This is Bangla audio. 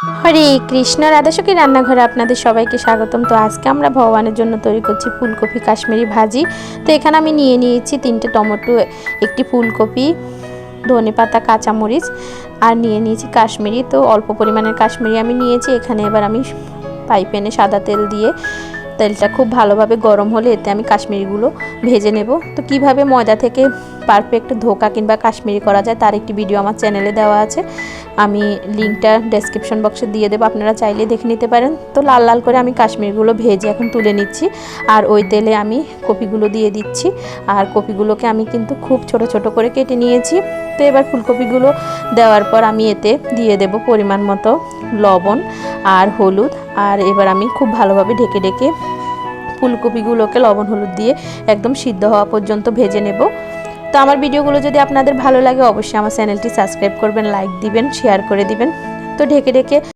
হরে কৃষ্ণ, রাধাসখী রান্নাঘরে আপনাদের সবাইকে স্বাগতম। তো আজকে আমরা ভগবানের জন্য তৈরি করছি ফুলকপি কাশ্মীরি ভাজি। তো এখানে আমি নিয়ে নিয়েছি 3টে টমেটো, একটি ফুলকপি, ধনেপাতা, কাঁচামরিচ আর নিয়ে নিয়েছি কাশ্মীরি। তো অল্প পরিমাণের কাশ্মীরি আমি নিয়েছি। এখানে এবার আমি ফ্রাই প্যানে সাদা তেল দিয়ে তেলটা খুব ভালোভাবে গরম হলে এতে আমি কাশ্মীরিগুলো ভেজে নেব। তো কিভাবে ময়দা থেকে পারফেক্ট ধোকা কিংবা কাশ্মীরি করা যায় তার একটি ভিডিও আমার চ্যানেলে দেওয়া আছে, আমি লিঙ্কটা ডেসক্রিপশন বক্সে দিয়ে দেবো, আপনারা চাইলে দেখে নিতে পারেন। তো লাল লাল করে আমি কাশ্মীরিগুলো ভেজে এখন তুলে নিচ্ছি। আর ওই তেলে আমি কপিগুলো দিয়ে দিচ্ছি। আর কপিগুলোকে আমি কিন্তু খুব ছোট ছোট করে কেটে নিয়েছি। তো এবার ফুলকপিগুলো দেওয়ার পর আমি এতে দিয়ে দেব পরিমাণ মতো লবণ আর হলুদ। আর এবার আমি খুব ভালোভাবে ঢেকে ঢেকে ফুলকপিগুলোকে লবণ হলুদ দিয়ে একদম সিদ্ধ হওয়া পর্যন্ত ভেজে নেব। তো আমার ভিডিওগুলো যদি আপনাদের ভালো লাগে অবশ্যই আমার চ্যানেলটি সাবস্ক্রাইব করবেন, লাইক দিবেন, শেয়ার করে দিবেন। তো ঢেকে ঢেকে